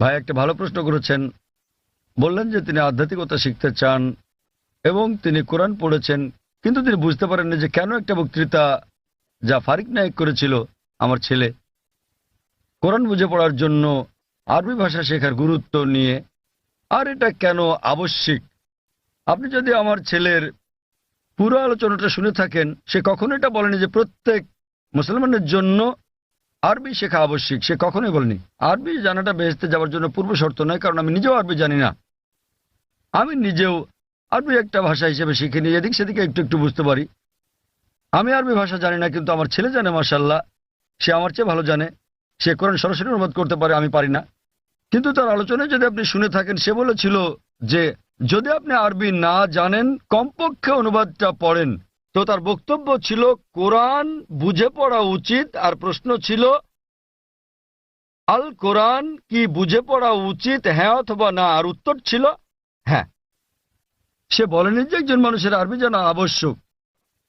ভাই একটা ভালো প্রশ্ন করেছেন। বললেন যে তিনি আধ্যাত্মিকতা শিখতে চান এবং তিনি কোরআন পড়েছেন, কিন্তু তিনি বুঝতে পারেননি যে কেন একটা বক্তৃতা যা ফারিক নায়েক করেছিল, আমার ছেলে, কোরআন বুঝে পড়ার জন্য আরবি ভাষা শেখার গুরুত্ব নিয়ে, আর এটা কেন আবশ্যিক। আপনি যদি আমার ছেলের পুরো আলোচনাটা শুনে থাকেন, সে কখনো এটা বলেনি যে প্রত্যেক মুসলমানের জন্য আরবি শেখা আবশ্যিক। সে কখনোই বলেনি। আরবি জানাটা বেহেশতে যাওয়ার জন্য পূর্ব শর্ত নয়, কারণ আমি নিজেও আরবি জানি না। আমি নিজেও আরবি একটা ভাষা হিসেবে শিখিনি, এদিক সেদিকে একটু একটু বুঝতে পারি। আমি আরবি ভাষা জানি না, কিন্তু আমার ছেলে জানে, মাশাআল্লাহ। সে আমার চেয়ে ভালো জানে। সে কোরআন সরাসরি অনুবাদ করতে পারে, আমি পারি না। কিন্তু তার আলোচনায় যদি আপনি শুনে থাকেন, সে বলেছিল যে যদি আপনি আরবি না জানেন কমপক্ষে অনুবাদটা পড়েন। তো তার বক্তব্য ছিল কোরআন বুঝে পড়া উচিত, আর প্রশ্ন ছিল আল কোরআন কি বুঝে পড়া উচিত, হ্যাঁ অথবা না, আর উত্তর ছিল হ্যাঁ। সে বলেনি যে একজন মানুষের আরবি জানা আবশ্যক।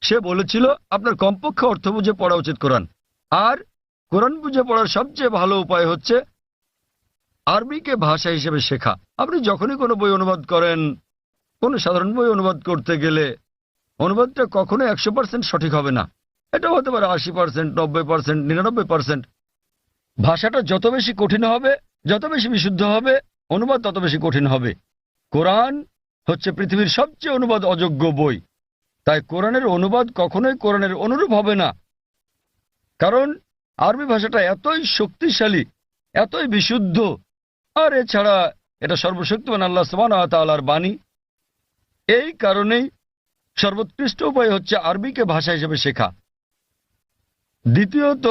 সে বলেছিল আপনার কমপক্ষে অর্থ বুঝে পড়া উচিত কোরআন। আর কোরআন বুঝে পড়ার সবচেয়ে ভালো উপায় হচ্ছে আরবিকে ভাষা হিসেবে শেখা। আপনি যখনই কোনো বই অনুবাদ করেন, কোনো সাধারণ বই অনুবাদ করতে গেলে অনুবাদটা কখনো 100% সঠিক হবে না। এটা হতে পারে 80%, 90%, 99%। ভাষাটা যত বেশি কঠিন হবে, যত বেশি বিশুদ্ধ হবে, অনুবাদ তত বেশি কঠিন হবে। কোরআন হচ্ছে পৃথিবীর সবচেয়ে অনুবাদ অযোগ্য বই। তাই কোরআনের অনুবাদ কখনোই কোরআনের অনুরূপ হবে না, কারণ আরবি ভাষাটা এতই শক্তিশালী, এতই বিশুদ্ধ। আর এছাড়া এটা সর্বশক্তিমান আল্লাহ সুবহানাহু ওয়া তাআলার বাণী। এই কারণেই সর্বোৎকৃষ্ট উপায় হচ্ছে আরবিকে ভাষা হিসেবে শেখা। দ্বিতীয়ত,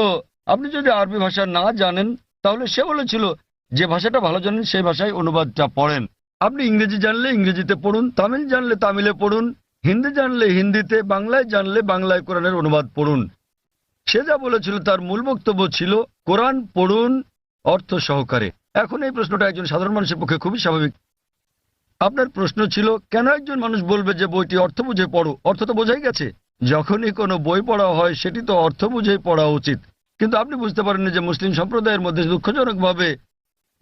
আপনি যদি আরবি ভাষা না জানেন, তাহলে সে বলেছিল যে ভাষাটা ভালো জানেন সেই ভাষায় অনুবাদটা পড়েন। আপনি ইংরেজি জানলে ইংরেজিতে পড়ুন, তামিল জানলে তামিলে পড়ুন, হিন্দি জানলে হিন্দিতে, বাংলায় জানলে বাংলায় কোরআনের অনুবাদ পড়ুন। সে যা বলেছিল তার মূল বক্তব্য ছিল কোরআন পড়ুন অর্থ সহকারে। এখন এই প্রশ্নটা একজন সাধারণ মানুষের পক্ষে খুবই স্বাভাবিক। আপনার প্রশ্ন ছিল কেন একজন মানুষ বলবে যে বইটি অর্থ বুঝে পড়ো, অর্থ তো বোঝাই গেছে। যখনই কোনো বই পড়া হয় সেটি তো অর্থ বুঝেই পড়া উচিত। কিন্তু আপনি বুঝতে পারেননি যে মুসলিম সম্প্রদায়ের মধ্যে দুঃখজনকভাবে,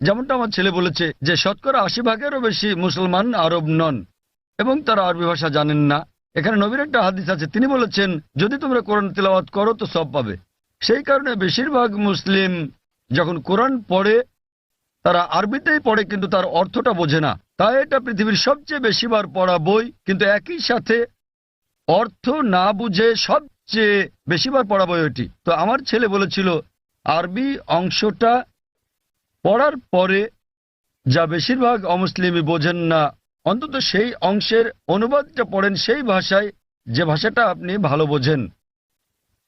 যেমনটা আমার ছেলে বলেছে, যে শতকরা 80%-এরও বেশি মুসলমান আরব নন এবং তারা আরবি ভাষা জানেন না। এখানে নবীর একটা হাদিস আছে, তিনি বলেছেন যদি তোমরা কোরআন তিলাওয়াত করো তো সব পাবে। সেই কারণে বেশিরভাগ মুসলিম যখন কোরআন পড়ে তারা আরবিতেই পড়ে, কিন্তু তার অর্থটা বোঝে না। তাই এটা পৃথিবীর সবচেয়ে বেশিবার পড়া বই, কিন্তু একই সাথে অর্থ না বুঝে সবচেয়ে বেশিবার পড়া বই ওইটি। তো আমার ছেলে বলেছিল আরবি অংশটা পড়ার পরে যা বেশিরভাগ অমুসলিমই বোঝেন না, অন্তত সেই অংশের অনুবাদটা পড়েন সেই ভাষায়, যে ভাষাটা আপনি ভালো বোঝেন।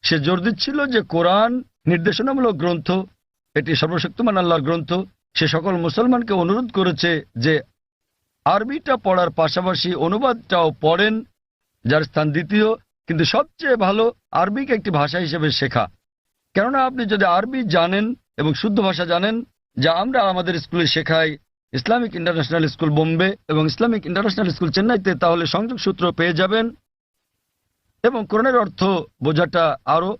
সে জোর দিচ্ছিল যে কোরআন নির্দেশনামূলক গ্রন্থ, এটি সর্বশক্তিমান আল্লাহর গ্রন্থ। সে সকল মুসলমানকে অনুরোধ করেছে যে আরবিটা পড়ার পাশাপাশি অনুবাদটাও পড়েন, যার স্থান দ্বিতীয়। কিন্তু সবচেয়ে ভালো আরবিকে একটি ভাষা হিসেবে শেখা। কেননা আপনি যদি আরবি জানেন এবং শুদ্ধ ভাষা জানেন, যা আমরা আমাদের স্কুলে শেখাই, ইসলামিক ইন্টারন্যাশনাল স্কুল বোম্বে এবং ইসলামিক ইন্টারন্যাশনাল স্কুল চেন্নাইতে, তাহলে সংযোগ সূত্র পেয়ে যাবেন এবং কোরআনের অর্থ বোঝাটা আরো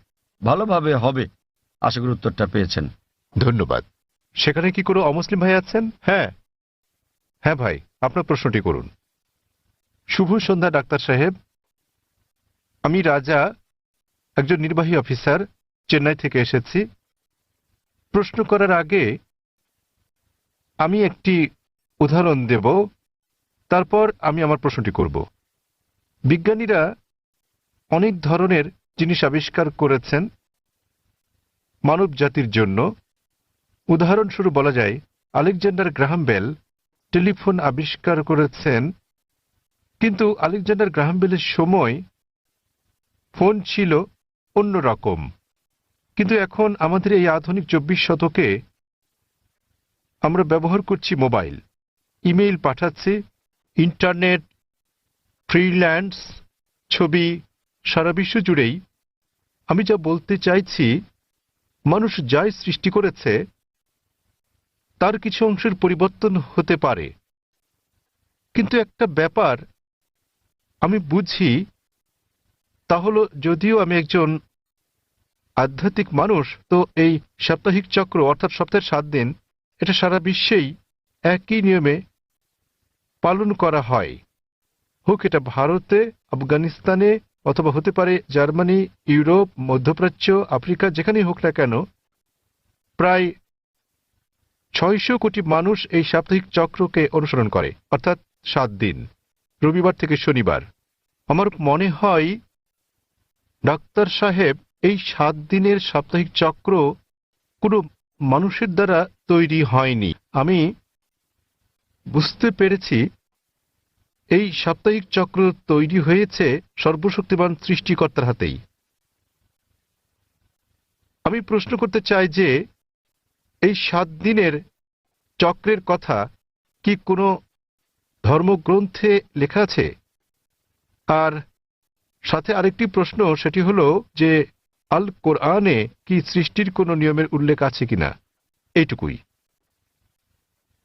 ভালোভাবে হবে। আশা করি উত্তরটা পেয়েছেন। ধন্যবাদ। সেখানে কি কোনো অমুসলিম ভাই আছেন? হ্যাঁ, হ্যাঁ ভাই, আপনার প্রশ্নটি করুন। শুভ সন্ধ্যা ডাক্তার সাহেব। আমি রাজা, একজন নির্বাহী অফিসার, চেন্নাই থেকে এসেছি। প্রশ্ন করার আগে আমি একটি উদাহরণ দেব, তারপর আমি আমার প্রশ্নটি করব। বিজ্ঞানীরা অনেক ধরনের জিনিস আবিষ্কার করেছেন মানব জাতির জন্য। উদাহরণস্বরূপ বলা যায় আলেকজান্ডার গ্রাহাম বেল টেলিফোন আবিষ্কার করেছেন, কিন্তু আলেকজান্ডার গ্রাহাম বেলের সময় ফোন ছিল অন্য রকম। কিন্তু এখন আমাদের এই আধুনিক 24 শতকে আমরা ব্যবহার করছি মোবাইল, ইমেইল পাঠাচ্ছি, ইন্টারনেট, ফ্রিল্যান্স, ছবি, সারা বিশ্ব জুড়েই। আমি যা বলতে চাইছি, মানুষ যাই সৃষ্টি করেছে তার কিছু অংশের পরিবর্তন হতে পারে, কিন্তু একটা ব্যাপার আমি বুঝি, তা হলো যদিও আমি একজন আধ্যাত্মিক মানুষ, তো এই সাপ্তাহিক চক্র অর্থাৎ সপ্তাহের 7 দিন এটা সারা বিশ্বেই একই নিয়মে পালন করা হয়, হোক এটা ভারতে, আফগানিস্তানে, অথবা হতে পারে জার্মানি, ইউরোপ, মধ্যপ্রাচ্য, আফ্রিকা, যেখানেই হোক না কেন। প্রায় 600 কোটি মানুষ এই সাপ্তাহিক চক্রকে অনুসরণ করে, অর্থাৎ 7 দিন, রবিবার থেকে শনিবার। আমার মনে হয় ডাক্তার সাহেব, এই 7 দিনের সাপ্তাহিক চক্র কোনো মানুষের দ্বারা তৈরি হয়নি। আমি বুঝতে পেরেছি এই সাপ্তাহিক চক্র তৈরি হয়েছে সর্বশক্তিমান সৃষ্টিকর্তার হাতেই। আমি প্রশ্ন করতে চাই যে এই 7 দিনের চক্রের কথা কি কোনো ধর্মগ্রন্থে লেখা আছে? আর সাথে আরেকটি প্রশ্ন, সেটি হলো যে আল কোরআনে কি সৃষ্টির কোনো নিয়মের উল্লেখ আছে কিনা? এইটুকুই।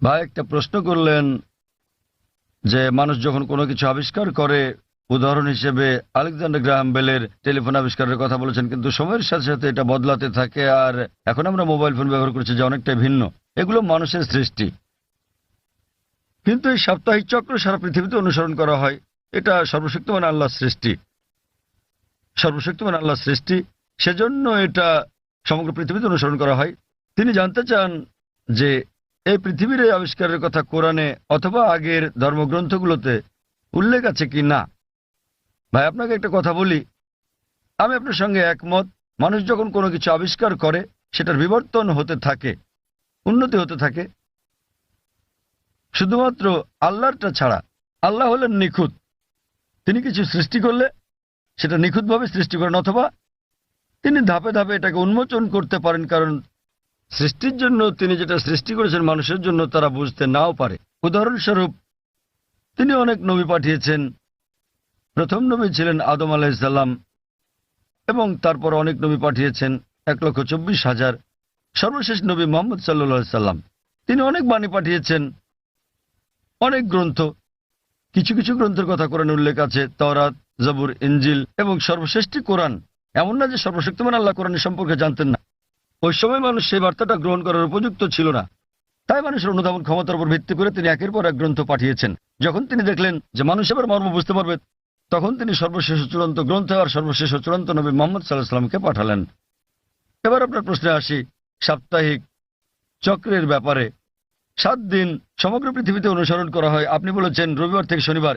ভাই একটা প্রশ্ন করলেন যে মানুষ যখন কোনো কিছু আবিষ্কার করে, উদাহরণ হিসেবে আলেকজান্ডার গ্রাহাম বেলের টেলিফোন আবিষ্কারের কথা বলেছেন, কিন্তু সময়ের সাথে সাথে এটা বদলাতে থাকে, আর এখন আমরা মোবাইল ফোন ব্যবহার করছি যা অনেকটাই ভিন্ন। এগুলো মানুষের সৃষ্টি, কিন্তু এই সাপ্তাহিক চক্র সারা পৃথিবীতে অনুসরণ করা হয়। এটা সর্বশক্তিমান আল্লাহর সৃষ্টি, সর্বশক্তিমান আল্লাহর সৃষ্টি, সেজন্য এটা সমগ্র পৃথিবীতে অনুসরণ করা হয়। তিনি জানতে চান যে এই পৃথিবীর এই আবিষ্কারের কথা কোরআনে অথবা আগের ধর্মগ্রন্থগুলোতে উল্লেখ আছে কি না। ভাই আপনাকে একটা কথা বলি, আমি আপনার সঙ্গে একমত। মানুষ যখন কোনো কিছু আবিষ্কার করে সেটার বিবর্তন হতে থাকে, উন্নতি হতে থাকে, শুধুমাত্র আল্লাহরটা ছাড়া। আল্লাহ হলেন নিখুঁত, তিনি কিছু সৃষ্টি করলে সেটা নিখুঁতভাবে সৃষ্টি করেন, অথবা তিনি ধাপে ধাপে এটাকে উন্মোচন করতে পারেন, কারণ সৃষ্টির জন্য তিনি যেটা সৃষ্টি করেছেন মানুষের জন্য তারা বুঝতে নাও পারে। উদাহরণস্বরূপ তিনি অনেক নবী পাঠিয়েছেন। প্রথম নবী ছিলেন আদম আলাইহিসসালাম, এবং তারপর অনেক নবী পাঠিয়েছেন, 1,24,000। সর্বশেষ নবী মুহাম্মদ সাল্লাল্লাহু আলাইহি সাল্লাম, তিনি অনেক বাণী পাঠিয়েছেন, অনেক গ্রন্থ। কিছু কিছু গ্রন্থের কথা কোরআনে উল্লেখ আছে, তাওরাত, জবুর, ইনজিল, এবং সর্বশ্রেষ্ঠ কোরআন। এমন না যে সর্বশক্তিমান আল্লাহ কোরআনের সম্পর্কে জানতেন না। ওই সময় মানুষ সেই বার্তাটা গ্রহণ করার উপযুক্ত ছিল না, তাই মানুষের অনুধাবন ক্ষমতার উপর ভিত্তি করে তিনি একের পর এক গ্রন্থ পাঠিয়েছেন। যখন তিনি দেখলেন যে মানুষ এবার মর্ম বুঝতে পারবে, তখন তিনি সর্বশেষ চূড়ান্ত গ্রন্থ আর সর্বশেষ চূড়ান্ত নবী মুহাম্মদ সাল্লাল্লাহু আলাইহি সাল্লামকে পাঠালেন। এবার আপনার প্রশ্নে আসি, সাপ্তাহিক চক্রের ব্যাপারে। 7 দিন সমগ্র পৃথিবীতে অনুসরণ করা হয়। আপনি বলেছেন রবিবার থেকে শনিবার,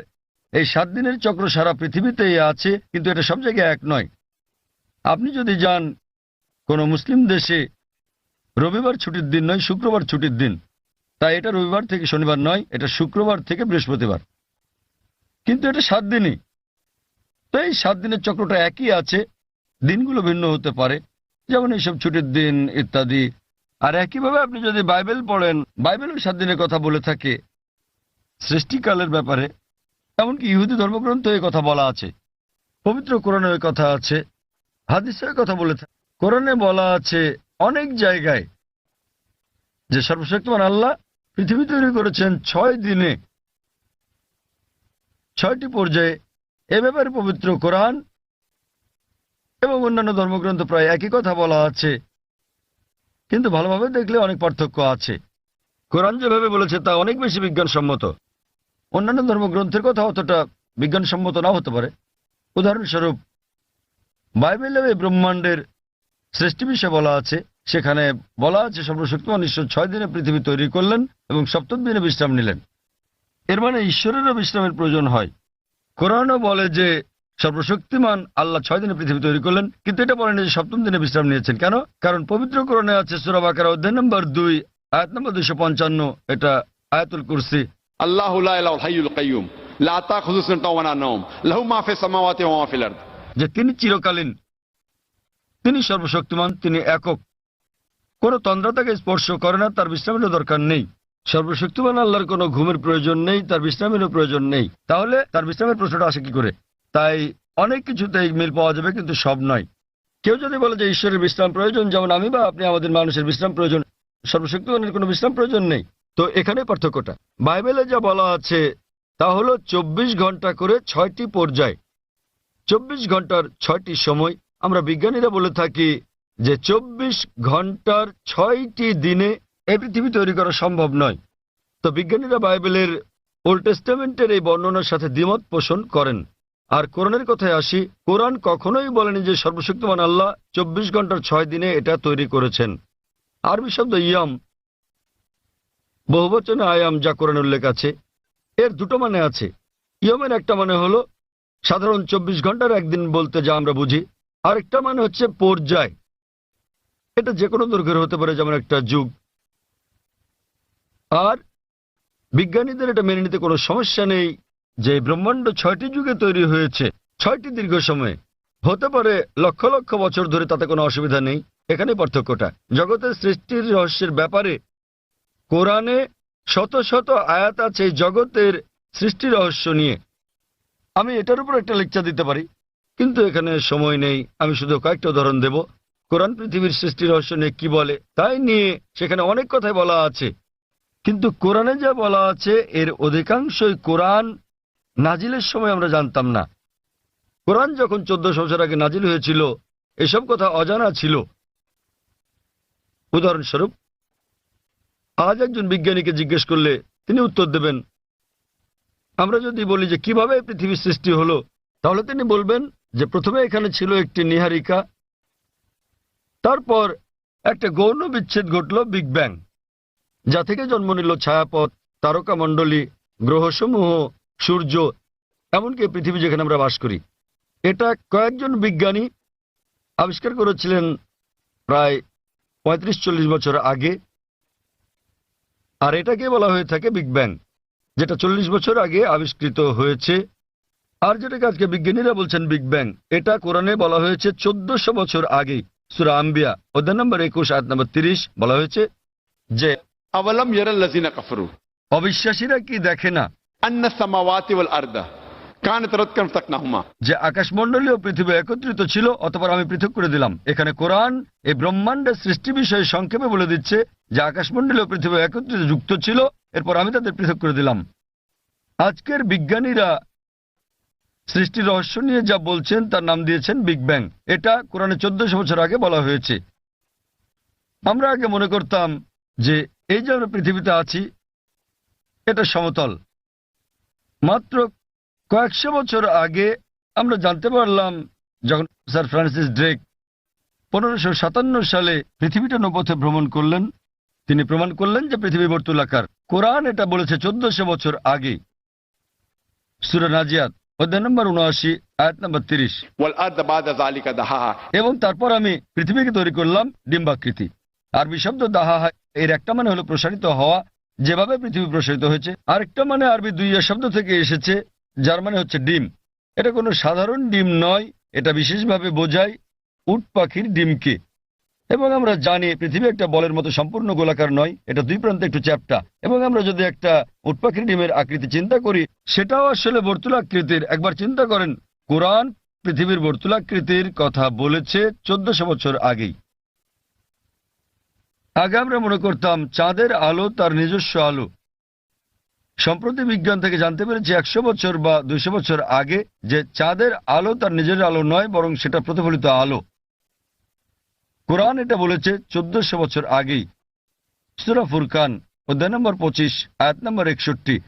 এই 7 দিনের চক্র সারা পৃথিবীতেই আছে, কিন্তু এটা সব জায়গায় এক নয়। আপনি যদি যান কোনো মুসলিম দেশে, রবিবার ছুটির দিন নয়, শুক্রবার ছুটির দিন, তাই এটা রবিবার থেকে শনিবার নয়, এটা শুক্রবার থেকে বৃহস্পতিবার, কিন্তু এটা 7 দিনই। তো এই 7 দিনের চক্রটা একই আছে, দিনগুলো ভিন্ন হতে পারে, যেমন এইসব ছুটির দিন ইত্যাদি। আর একইভাবে আপনি যদি বাইবেল পড়েন, বাইবেলের 7 দিনের কথা বলে থাকে সৃষ্টিকালের ব্যাপারে। এমনকি ইহুদি ধর্মগ্রন্থ এই কথা বলা আছে, পবিত্র কোরআনে ওই কথা আছে, হাদিসের কথা বলে থাকে। কোরআনে বলা আছে অনেক জায়গায় যে সর্বশক্তিমান আল্লাহ পৃথিবী তৈরি করেছেন 6 দিনে, 6টি পর্যায়ে। এ ব্যাপারে পবিত্র কোরআন এবং অন্যান্য ধর্মগ্রন্থ প্রায় একই কথা বলা আছে, কিন্তু ভালোভাবে দেখলে অনেক পার্থক্য আছে। কোরআন যেভাবে বলেছে তা অনেক বেশি বিজ্ঞানসম্মত, অন্যান্য ধর্মগ্রন্থের কথা অতটা বিজ্ঞানসম্মত নাও হতে পারে। উদাহরণস্বরূপ বাইবেলে এই ব্রহ্মাণ্ডের সৃষ্টি বিষয়ে বলা আছে, সেখানে বলা আছে সর্বশক্তিমান ঈশ্বর 6 দিনে পৃথিবী তৈরি করলেন এবং 7ম দিনে বিশ্রাম নিলেন। এর মানে ঈশ্বরেরও বিশ্রামের প্রয়োজন হয়। কোরআনও বলে যে সর্বশক্তিমান আল্লাহ 6 দিনে পৃথিবী তৈরি করলেন, কিন্তু এটা বলেন যে 7ম দিনে বিশ্রাম নিয়েছেন। কেন? কারণ পবিত্র কোরআনে আছে সূরা বাকারা অধ্যায় নম্বর 2 আয়াত নম্বর 255, এটা আয়াতুল কুরসি। আল্লাহু লা ইলাহাল হাইয়ুল কাইয়ুম লা তাখুযু সিনাতুন ওয়া লা নাওম লাহু মা ফিস সামাওয়াতি ওয়া মা ফিল আরদ। যে তিনি চিরকালীন, তিনি সর্বশক্তিমান, তিনি একক, কোনো তন্দ্রা তাকে স্পর্শ করে না, তার বিশ্রামেরও দরকার নেই। সর্বশক্তিমান আল্লাহর কোনো ঘুমের প্রয়োজন নেই, তার বিশ্রামেরও প্রয়োজন নেই। তাহলে তার বিশ্রামের প্রশ্নটা আসে কি করে? তাই অনেক কিছুতেই মিল পাওয়া যাবে, কিন্তু সব নয়। কেউ যদি বলে যে ঈশ্বরের বিশ্রাম প্রয়োজন, যেমন আমি বা আপনি আমাদের মানুষের বিশ্রাম প্রয়োজন, সর্বশক্তিমানের কোনো বিশ্রাম প্রয়োজন নেই, তো এখানে পার্থক্যটা। বাইবেলে যা বলা আছে তা হলো 24 ঘন্টা করে 6টি পর্যায়, 24 ঘন্টার 6টি সময়। আমরা বিজ্ঞানীরা বলে থাকি যে 24 ঘন্টার 6টি দিনে এই পৃথিবী তৈরি করা সম্ভব নয়। তো বিজ্ঞানীরা বাইবেলের ওল্ড টেস্টামেন্টের এই বর্ণনার সাথে দ্বিমত পোষণ করেন। আর কোরআনের কথায় আসি, কোরআন কখনোই বলেনি যে সর্বশক্তিমান আল্লাহ 24 ঘন্টার 6 দিনে এটা তৈরি করেছেন। আরবি শব্দ ইয়াম, বহুবচনে আয়াম, যা কোরআনে উল্লেখ আছে, এর দুটো মানে আছে। ইয়মের একটা মানে হলো সাধারণ 24 ঘন্টার একদিন বলতে যা আমরা বুঝি, আরেকটা মানে হচ্ছে পর্যায়। এটা যে কোনো দৈর্ঘ্যের হতে পারে, যেমন একটা যুগ। আর বিজ্ঞানীদের এটা মেনে নিতে কোনো সমস্যা নেই যে ব্রহ্মাণ্ড 6টি যুগে তৈরি হয়েছে, 6টি দীর্ঘ সময়ে, হতে পারে লক্ষ লক্ষ বছর ধরে, তাতে কোনো অসুবিধা নেই। এখানে পার্থক্যটা জগতের সৃষ্টির রহস্যের ব্যাপারে কোরআনে শত শত আয়াত আছে এই জগতের সৃষ্টি রহস্য নিয়ে। আমি এটার উপর একটা লেকচার দিতে পারি, কিন্তু এখানে সময় নেই। আমি শুধু কয়েকটা উদাহরণ দেব। কোরআন পৃথিবীর সৃষ্টি রহস্য নিয়ে কি বলে তাই নিয়ে সেখানে অনেক কথাই বলা আছে, কিন্তু কোরআনে যা বলা আছে এর অধিকাংশই কোরআন নাজিলের সময় আমরা জানতাম না। কোরআন যখন 1400 বছর আগে নাজিল হয়েছিল, এসব কথা অজানা ছিল। উদাহরণস্বরূপ, আজ একজন বিজ্ঞানীকে জিজ্ঞেস করলে তিনি উত্তর দেবেন। আমরা যদি বলি যে কিভাবে পৃথিবীর সৃষ্টি হলো, তাহলে তিনি বলবেন যে প্রথমে এখানে ছিল একটি নীহারিকা, তারপর একটা গৌণ বিচ্ছেদ ঘটল, বিগ ব্যাং, যা থেকে জন্ম নিল ছায়াপথ, তারকামণ্ডলী, গ্রহসমূহ, সূর্য, এমনকি পৃথিবী যেখানে আমরা বাস করি। এটা কয়েকজন বিজ্ঞানী আবিষ্কার করেছিলেন প্রায় 35-40 বছর আগে। আর এটাকে বলা হয়ে থাকে বিগ ব্যাং, যেটা 40 বছর আগে আবিষ্কৃত হয়েছে। আর যেটাকে আজকে বিজ্ঞানীরা বলছেন বিগ ব্যাং, এটা কোরআনে বলা হয়েছে 1400 বছর আগে। সূরা আম্বিয়া অধ্যায় নম্বর 21 আয়াত নম্বর 30 বলা হয়েছে যে अवलम यरल्लज़ीना कफरू অবিশ্বাসীরা কি দেখে না अन्न समावाति वल अर्द कानत रत्कन फतकनाहुमा, যে আকাশমণ্ডলী ও পৃথিবী একত্রিত ছিল, অতঃপর আমি পৃথক করে দিলাম। এখানে কোরআন এই ব্রহ্মাণ্ডের সৃষ্টি বিষয়ে সংক্ষেপে বলে দিচ্ছে যে আকাশমণ্ডলী ও পৃথিবী একত্রিত যুক্ত ছিল, এরপর আমি তাদের পৃথক করে দিলাম। আজকের বিজ্ঞানীরা সৃষ্টি রহস্য নিয়ে যা বলছেন তার নাম দিয়েছেন বিগ ব্যাং। এটা কোরআনে 1400 বছর আগে বলা হয়েছে। আমরা আগে মনে করতাম যে এই যে আমরা পৃথিবীতে আছি এটা সমতল। মাত্র কয়েকশো বছর আগে আমরা জানতে পারলাম, যখন স্যার ফ্রান্সিস ড্রেক 1557 সালে পৃথিবীটা নৌপথে ভ্রমণ করলেন, তিনি প্রমাণ করলেন যে পৃথিবী বর্তুলাকার। কোরআন এটা বলেছে 1400 বছর আগে। সূরা নাজিয়াত অধ্যায় নম্বর 79 আয়াত নম্বর 30। वल अर्द बाद ज़ालिका दहाहा, এবং তারপর আমি পৃথিবীকে তৈরি করলাম ডিম্বাকৃতি। আরবি শব্দ দাহা, এর একটা মানে হলো প্রসারিত হওয়া, যেভাবে পৃথিবী প্রসারিত হয়েছে। আরেকটা মানে আরবি দুইয়া শব্দ থেকে এসেছে, যার মানে হচ্ছে ডিম। এটা কোনো সাধারণ ডিম নয়, এটা বিশেষভাবে বোঝায় উট পাখির ডিমকে। এবং আমরা জানি পৃথিবী একটা বলের মতো সম্পূর্ণ গোলাকার নয়, এটা দুই প্রান্তে একটু চ্যাপ্টা। এবং আমরা যদি একটা উট পাখির ডিমের আকৃতি চিন্তা করি, সেটাও আসলে বর্তুলাকৃতির। একবার চিন্তা করেন, কোরআন পৃথিবীর বর্তুলাকৃতির কথা বলেছে 1400 বছর আগেই। আগে আমরা মনে করতাম চাঁদের আলো তার নিজস্ব আলো। সম্প্রতি বিজ্ঞান থেকে জানতে পেরেছি 100 বছর বা 200 বছর আগে যে চাঁদের আলো তার নিজের আলো নয়, বরং সেটা প্রতিফলিত আলো। কোরআন এটা বলেছে 1400 বছর আগেই। সূরা ফুরকান অধ্যায় নম্বর 25 আয়াত নম্বর 61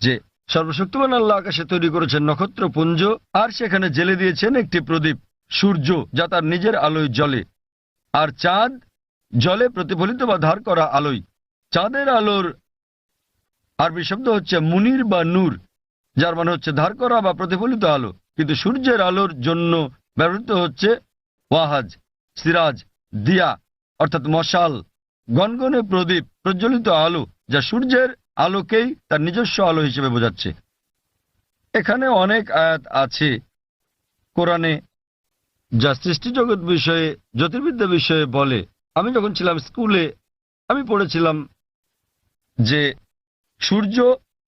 যে সর্বশক্তিমান আল্লাহ আকাশে তৈরি করেছেন নক্ষত্রপুঞ্জ, আর সেখানে জেলে দিয়েছেন একটি প্রদীপ, সূর্য, যা তার নিজের আলোয় জ্বলে, আর চাঁদ জলে প্রতিফলিত বা ধার করা আলোয়। চাঁদের আলোর আরবি শব্দ হচ্ছে মুনির বা নূর, যার মানে হচ্ছে ধার করা বা প্রতিফলিত আলো। কিন্তু সূর্যের আলোর জন্য ব্যবহৃত হচ্ছে ওয়াহাজ, সিরাজ, দিয়া, অর্থাৎ মশাল, গনগনে প্রদীপ, প্রজ্বলিত আলো, যা সূর্যের আলোকেই তার নিজস্ব আলো হিসেবে বোঝাচ্ছে। এখানে অনেক আয়াত আছে কোরআনে যা সৃষ্টি জগৎ বিষয়ে, জ্যোতির্বিদ্যা বিষয়ে বলে। আমি যখন ছিলাম স্কুলে আমি পড়েছিলাম যে সূর্য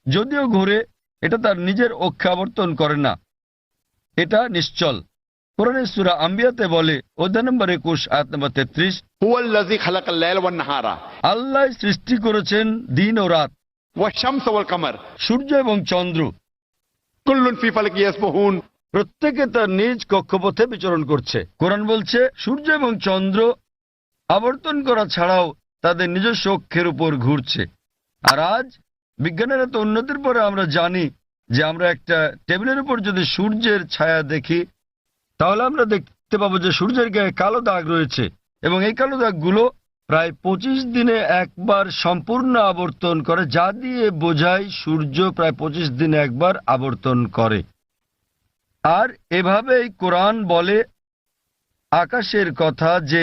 যদিও ঘুরে, এটা তার নিজের অক্ষে আবর্তন করে না, এটা নিশ্চল। কোরআনের সূরা আম্বিয়াতে বলে অধ্যায় নম্বর 21 আয়াত নম্বর 33, हुवल्लज़ी खलक़ल लैल वन नहारा আল্লাহ সৃষ্টি करेছেন দিন ও রাত, वश्शम्स वल कमर সূর্য এবং চন্দ্র, कुल्लुन फी फलक यसबहुन, প্রত্যেকে তার নিজ কক্ষপথে বিচরণ করছে। কোরআন বলছে সূর্য এবং চন্দ্র আবর্তন করা ছাড়াও তাদের নিজস্ব অক্ষের উপর ঘুরছে। আর আজ বিজ্ঞানের এত উন্নতির পরে আমরা জানি যে আমরা একটা টেবিলের উপর যদি সূর্যের ছায়া দেখি তাহলে আমরা দেখতে পাবো যে সূর্যের গায়ে কালো দাগ রয়েছে, এবং এই কালো দাগগুলো প্রায় 25 দিনে একবার সম্পূর্ণ আবর্তন করে, যা দিয়ে বোঝায় সূর্য প্রায় 25 দিনে একবার আবর্তন করে। আর এভাবেই কোরআন বলে আকাশের কথা যে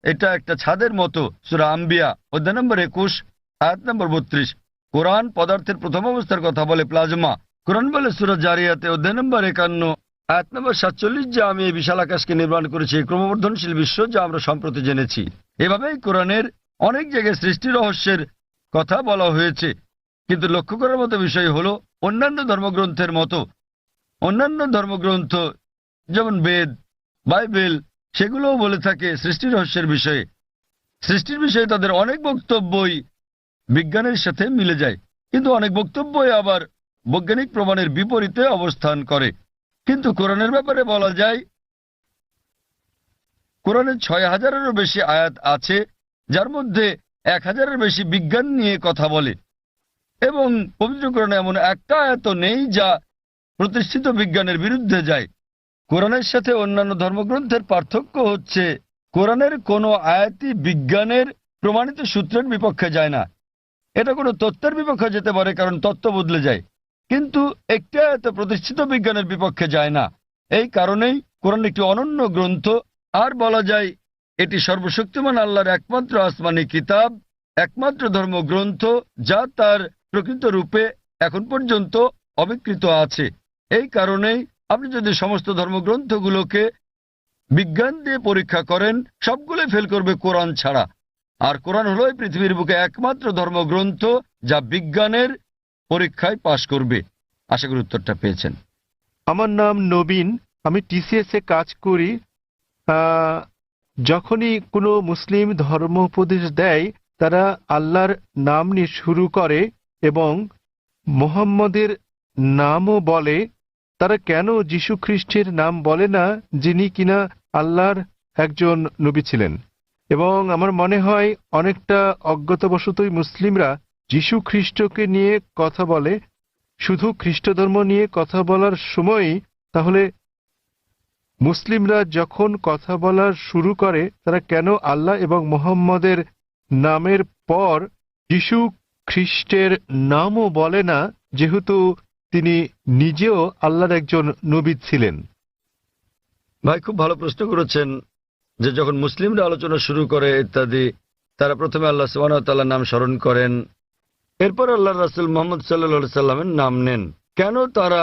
এটা একটা ছাদের মতো। সূরা আম্বিয়া অধ্যায় নম্বর 21 আয়াত নম্বর 32। কোরআন পদার্থের প্রথম অবস্থার কথা বলে প্লাজমা। কোরআন বলে সূরা জারিয়াতে অধ্যায় নম্বর 51 আয়াত নম্বর 47 যে আমি এই বিশাল আকাশকে নির্মাণ করেছি, এই ক্রমবর্ধনশীল বিশ্ব যা আমরা সম্প্রতি জেনেছি। এভাবেই কোরআনের অনেক জায়গায় সৃষ্টি রহস্যের কথা বলা হয়েছে। কিন্তু লক্ষ্য করার মতো বিষয় হলো অন্যান্য ধর্মগ্রন্থের মতো অন্যান্য ধর্মগ্রন্থ যেমন বেদ, বাইবেল, সেগুলোও বলে থাকে সৃষ্টি রহস্যের বিষয়ে। সৃষ্টির বিষয়ে তাদের অনেক বক্তব্যই বিজ্ঞানের সাথে মিলে যায়, কিন্তু অনেক বক্তব্যই আবার বৈজ্ঞানিক প্রমাণের বিপরীতে অবস্থান করে। কিন্তু কোরআনের ব্যাপারে বলা যায় কোরআনে 6000-এরও বেশি আয়াত আছে, যার মধ্যে 1000-এর বেশি বিজ্ঞান নিয়ে কথা বলে, এবং পবিত্র কোরআনে এমন একটা আয়াত নেই যা প্রতিষ্ঠিত বিজ্ঞানের বিরুদ্ধে যায়। কোরআনের সাথে অন্যান্য ধর্মগ্রন্থের পার্থক্য হচ্ছে কোরআনের কোনো আয়াতই বিজ্ঞানের প্রমাণিত সূত্রের বিপক্ষে যায় না। এটা কোনো তত্ত্বের বিপক্ষে যেতে পারে, কারণ তত্ত্ব বদলে যায়, কিন্তু একটি আয়াত প্রতিষ্ঠিত বিজ্ঞানের বিপক্ষে যায় না। এই কারণেই কোরআন একটি অনন্য গ্রন্থ। আর বলা যায় এটি সর্বশক্তিমান আল্লাহর একমাত্র আসমানি কিতাব, একমাত্র ধর্মগ্রন্থ যা তার প্রকৃত রূপে এখন পর্যন্ত অবিকৃত আছে। এই কারণেই আপনি যদি সমস্ত ধর্মগ্রন্থগুলোকে বিজ্ঞান দিয়ে পরীক্ষা করেন, সবগুলোই ফেল করবে কোরআন ছাড়া। আর কোরআন হলো এই পৃথিবীর বুকে একমাত্র ধর্মগ্রন্থ যা বিজ্ঞানের পরীক্ষায় পাশ করবে। আশা করি উত্তরটা পেয়েছেন। আমার নাম নবীন, আমি টিসিএস এ কাজ করি। যখনই কোনো মুসলিম ধর্ম উপদেশ দেয় তারা আল্লাহর নাম নিয়ে শুরু করে এবং মোহাম্মদের নামও বলে। তারা কেন যীশু খ্রিস্টের নাম বলে না, যিনি কিনা আল্লাহর একজন নবী ছিলেন? এবং আমার মনে হয় অনেকটা অজ্ঞতাবশতই মুসলিমরা যীশু খ্রিস্টকে নিয়ে কথা বলে, শুধু খ্রিস্ট ধর্ম নিয়ে কথা বলার সময়ই। তাহলে মুসলিমরা যখন কথা বলা শুরু করে তারা কেন আল্লাহ এবং মোহাম্মদের নামের পর যীশু খ্রিস্টের নামও বলে না, যেহেতু তিনি নিজেও আল্লাহর একজন নবী ছিলেন? ভাই, খুব ভালো প্রশ্ন করেছেন যে যখন মুসলিমরা আলোচনা শুরু করে ইত্যাদি, তারা প্রথমে আল্লাহ সুবহানাহু ওয়া তাআলার নাম স্মরণ করেন, এরপর আল্লাহর রাসূল মুহাম্মদ সাল্লাল্লাহু আলাইহি সাল্লামের নাম নেন। কেন তারা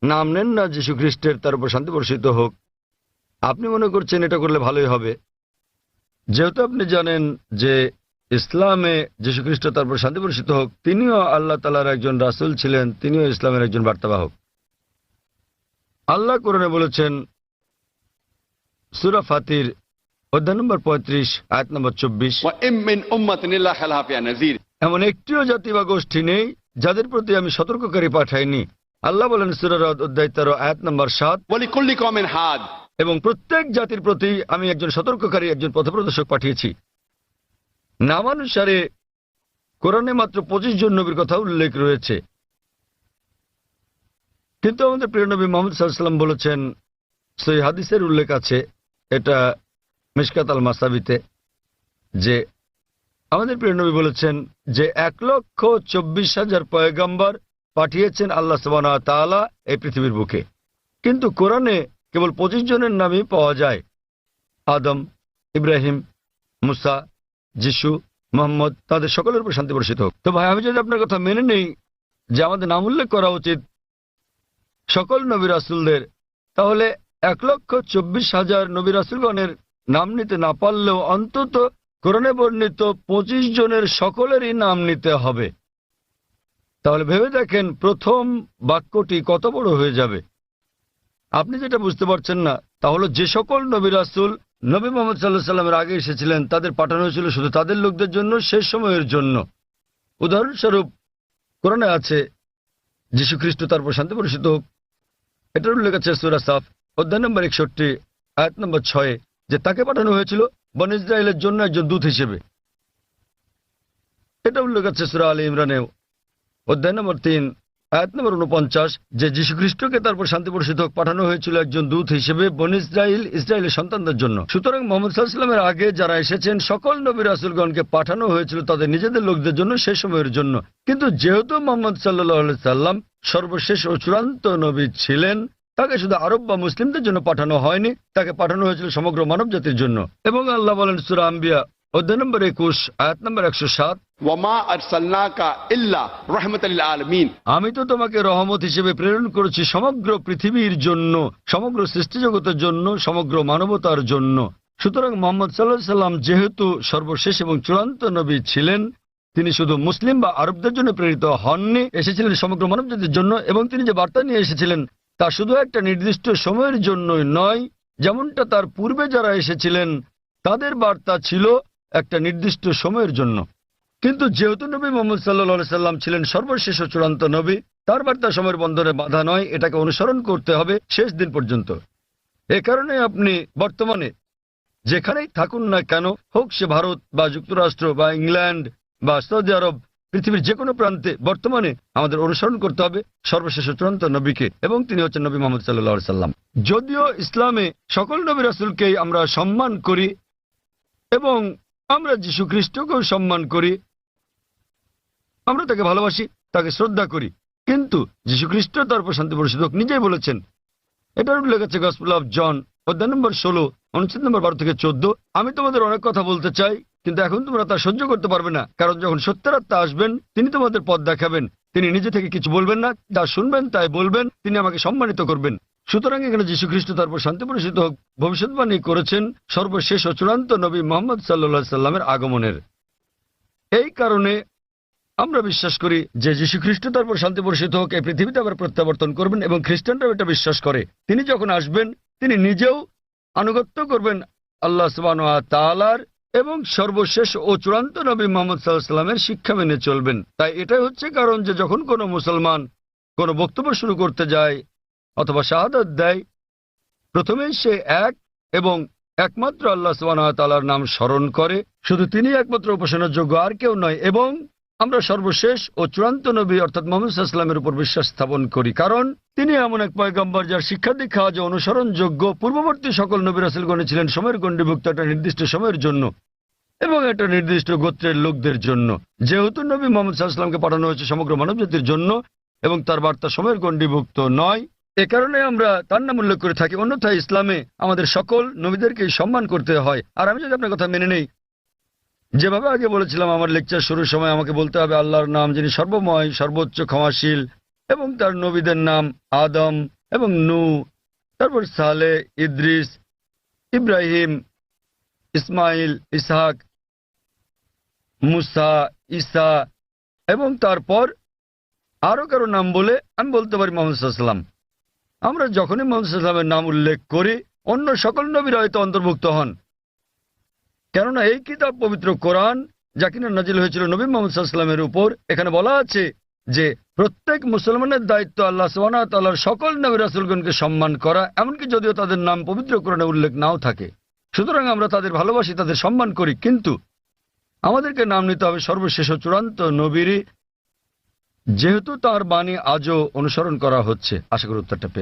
নাম নেন না যীশু খ্রিস্টের, তার উপর শান্তি বর্ষিত হোক? আপনি মনে করছেন এটা করলে ভালোই হবে, যেহেতু আপনি জানেন যে ইসলামে যীশু খ্রিস্ট, তার উপর শান্তি বর্ষিত হোক, তিনিও আল্লাহ তাআলার একজন রাসূল ছিলেন, তিনিও ইসলামের একজন বার্তাবাহক। আল্লাহ কোরআনে বলেছেন সূরা ফাতির অধ্যায় নম্বর 35 আয়াত নম্বর 24, وإن من أمة إلا خلها فيها نذير। এমন একটিও জাতি বা গোষ্ঠী নেই যাদের প্রতি আমি সতর্ককারী পাঠাইনি। আল্লাহ বলেন সূরা রাদ অধ্যায় 13 আয়াত নম্বর 7, ولكل قوم هاد। এবং প্রত্যেক জাতির প্রতি আমি একজন সতর্ককারী, একজন পথপ্রদর্শক পাঠিয়েছি। নামানুসারে কোরআনে মাত্র 25 জন নবীর কথা উল্লেখ রয়েছে, কিন্তু আমাদের প্রিয় নবী মুহাম্মদ সাল্লাল্লাহু আলাইহি ওয়াসাল্লাম বলেছেন, সহিহ হাদিসের উল্লেখ আছে, এটা মিশকাত আল মাসাবিতে, যে আমাদের প্রিয় নবী বলেছেন যে 1,24,000 পয়গম্বর পাঠিয়েছেন আল্লাহ সুবহানাহু ওয়া তাআলা এই পৃথিবীর বুকে, কিন্তু কোরআনে কেবল 25 জনের নামই পাওয়া যায়। আদম, ইব্রাহিম, মুসা, যিশু, মুহাম্মদ, তাদের সকলের উপর শান্তি বর্ষিত হোক। তো ভাই, আমি যদি আপনার কথা মেনে নেই যে আমাদের নাম উল্লেখ করা উচিত সকল নবী রাসূলদের, তাহলে 1,24,000 নবী রাসূলগণের নাম নিতে না পারলেও অন্তত কোরআনে বর্ণিত 25 জনের সকলেরই নাম নিতে হবে। তাহলে ভেবে দেখেন প্রথম বাক্যটি কত বড় হয়ে যাবে। আপনি যেটা বুঝতে পারছেন না তা হলো যে সকল নবী রাসূল নবী মুহাম্মদ সাল্লাল্লাহু আলাইহি সাল্লামের আগে এসেছিলেন তাদের পাঠানো হয়েছিল শুধু তাদের লোকদের জন্য, শেষ সময়ের জন্য। উদাহরণস্বরূপ কোরআনে আছে যীশু খ্রিস্ট, তার উপর শান্তি বর্ষিত হোক, এটার উল্লেখ আছে সূরা সাফ অধ্যায় নম্বর 61 আয়াত নম্বর 6, যে তাকে পাঠানো হয়েছিল বনী ইসরায়েলের জন্য একজন দূত হিসেবে। এটা উল্লেখ আছে সূরা আলী ইমরানে অধ্যায় নম্বর 3 আয়াত নম্বর 49 যে যীশু খ্রিস্টকে তারপর শান্তি বর্ষিত হোক পাঠানো হয়েছিল একজন দূত হিসেবে বনী ইসরায়েলের সন্তানদের জন্য। সুতরাং মুহাম্মদ সাল্লাল্লাহু আলাইহি ওয়াসাল্লামের আগে যারা এসেছেন সকল নবী রাসূলগণকে পাঠানো হয়েছিল তাদের নিজেদের লোকদের জন্য সেই সময়ের জন্য। কিন্তু যেহেতু মুহাম্মদ সাল্লাল্লাহু আলাইহি সাল্লাম সর্বশেষ ও চূড়ান্ত নবী ছিলেন, তাকে শুধু আরব বা মুসলিমদের জন্য পাঠানো হয়নি, তাকে পাঠানো হয়েছিল সমগ্র মানব জাতির জন্য। এবং আল্লাহ বলেন সূরা আম্বিয়া অধ্যায় নম্বর 21 আয়াত নম্বর 107, वमा अरसलनाका इल्ला रहमतल लिल आलमीन। আমি তো তোমাকে রহমত হিসেবে প্রেরণ করেছি সমগ্র পৃথিবীর জন্য, সমগ্র সৃষ্টি জগতের জন্য, সমগ্র মানবতার জন্য। সুতরাং মুহাম্মদ সাল্লাল্লাহু আলাইহি সাল্লাম যেহেতু সর্বশেষ এবং চূড়ান্ত নবী ছিলেন, তিনি শুধু মুসলিম বা আরবদের জন্য প্রেরিত হননি, এসেছিলেন সমগ্র মানবজাতির জন্য। এবং তিনি যে বার্তা নিয়ে এসেছিলেন তা শুধু একটা নির্দিষ্ট সময়ের জন্যই নয়, যেমনটা তার পূর্বে যারা এসেছিলেন তাদের বার্তা ছিল একটা নির্দিষ্ট সময়ের জন্য। কিন্তু যেহেতু নবী মুহাম্মদ সাল্লাল্লাহু আলাইহি সাল্লাম ছিলেন সর্বশেষ ও চূড়ান্ত নবী, তার বার্তা সময়ের বন্ধনে বাধা নয়, এটাকে অনুসরণ করতে হবে শেষ দিন পর্যন্ত। এ কারণে আপনি বর্তমানে যেখানেই থাকুন না কেন, হোক সে ভারত বা যুক্তরাষ্ট্র বা ইংল্যান্ড বা সৌদি আরব, পৃথিবীর যে কোনো প্রান্তে বর্তমানে আমাদের অনুসরণ করতে হবে সর্বশেষ ও চূড়ান্ত নবীকে, এবং তিনি হচ্ছেন নবী মুহাম্মদ সাল্লাল্লাহু আলাইহি সাল্লাম। যদিও ইসলামে সকল নবী রাসূলকেই আমরা সম্মান করি এবং আমরা যীশু খ্রিস্টকেও সম্মান করি, আমরা তাকে ভালোবাসি, তাকে শ্রদ্ধা করি, কিন্তু যীশু খ্রিস্ট তার উপর শান্তি বর্ষিত হোক নিজেই বলেছেন, এটার উল্লেখ আছে গসপেল অফ জন অধ্যায় নম্বর 16 অনুচ্ছেদ নম্বর 12 থেকে 14, আমি তোমাদের অনেক কথা বলতে চাই কিন্তু এখন তোমরা তা সহ্য করতে পারবে না, কারণ যখন সত্যের আত্মা আসবেন তিনি তোমাদের পথ দেখাবেন। তিনি নিজে থেকে কিছু বলবেন না, যা শুনবেন তাই বলবেন, তিনি আমাকে সম্মানিত করবেন। সুতরাং এখানে যীশু খ্রিস্ট তার উপর শান্তি বর্ষিত হোক ভবিষ্যৎবাণী করেছেন সর্বশেষ ও চূড়ান্ত নবী মুহাম্মদ সাল্লাল্লাহু আলাইহি সাল্লামের আগমনের। এই কারণে আমরা বিশ্বাস করি যে যীশু খ্রিস্ট তার উপর শান্তি বর্ষিত হোক এই পৃথিবীতে আবার প্রত্যাবর্তন করবেন, এবং খ্রিস্টানরাও এটা বিশ্বাস করে। তিনি যখন আসবেন তিনি নিজেও আনুগত্য করবেন আল্লাহ সুবহানাহু ওয়া তাআলার, এবং সর্বশেষ ও চূড়ান্ত নবী মুহাম্মদ সাল্লাল্লাহু আলাইহি সাল্লামের শিক্ষা মেনে চলবেন। তাই এটাই হচ্ছে কারণ যে যখন কোনো মুসলমান কোনো বক্তব্য শুরু করতে যায় অথবা শাহাদাত দেয়, প্রথমেই সে এক এবং একমাত্র আল্লাহ সুবহানাহু ওয়া তাআলার নাম স্মরণ করে, শুধু তিনি একমাত্র উপাসনার যোগ্য, আর কেউ নয়। এবং আমরা সর্বশেষ ও চূড়ান্ত নবী অর্থাৎ মুহাম্মদ সাল্লাল্লাহু আলাইহি ওয়াসাল্লামের উপর বিশ্বাস স্থাপন করি, কারণ তিনি এমন এক পয়গম্বর যার শিক্ষা দীক্ষা আজ অনুসরণযোগ্য। পূর্ববর্তী সকল নবী রাসূলগণ ছিলেন সময়ের গণ্ডিভুক্ত একটা নির্দিষ্ট সময়ের জন্য এবং একটা নির্দিষ্ট গোত্রের লোকদের জন্য। যেহেতু নবী মুহাম্মদ সাল্লাল্লাহু আলাইহি ওয়াসাল্লামকে পাঠানো হয়েছে সমগ্র মানবজাতির জন্য এবং তার বার্তা সময়ের গণ্ডিভুক্ত নয়, এ কারণে আমরা তার নাম উল্লেখ করে থাকি। অন্যথায় ইসলামে আমাদের সকল নবীদেরকে সম্মান করতে হয়। আর আমি যদি আপনার কথা মেনে নেই, যেভাবে আগে বলেছিলাম আমার লেকচার শুরুর সময়, আমাকে বলতে হবে আল্লাহর নাম যিনি সর্বময়, সর্বোচ্চ, ক্ষমাশীল, এবং তার নবীদের নাম আদম এবং নূহ, তারপর সালেহ, ইদ্রিস, ইব্রাহিম, ইসমাইল, ইসহাক, মুসা, ঈসা, এবং তারপর আরো কারো নাম বলে আমি বলতে পারি মুহাম্মদ সাল্লাল্লাহু আলাইহি ওয়াসাল্লাম। আমরা যখনই মুহাম্মদ সাল্লাল্লাহু আলাইহি ওয়াসাল্লামের নাম উল্লেখ করি অন্য সকল নবীরা হয়তো অন্তর্ভুক্ত হন, কেননা এই কিতাব পবিত্র কোরআন যা কিনা নাজিল হয়েছিল নবী মুহাম্মদ সাল্লাল্লাহু আলাইহি ওয়াসাল্লামের উপর, এখানে বলা আছে যে প্রত্যেক মুসলমানের দায়িত্ব আল্লাহ সুবহানাহু ওয়া তাআলার সকল নবী রাসূলগণকে সম্মান করা, এমনকি যদিও তাদের নাম পবিত্র কোরআনে উল্লেখ নাও থাকে। সুতরাং আমরা তাদের ভালোবাসি, তাদের সম্মান করি, কিন্তু আমাদেরকে নাম নিতে হবে সর্বশেষ ও চূড়ান্ত নবীরই, যেহেতু তার বাণী আজও অনুসরণ করা হচ্ছে। আশা করি উত্তরটা পেয়ে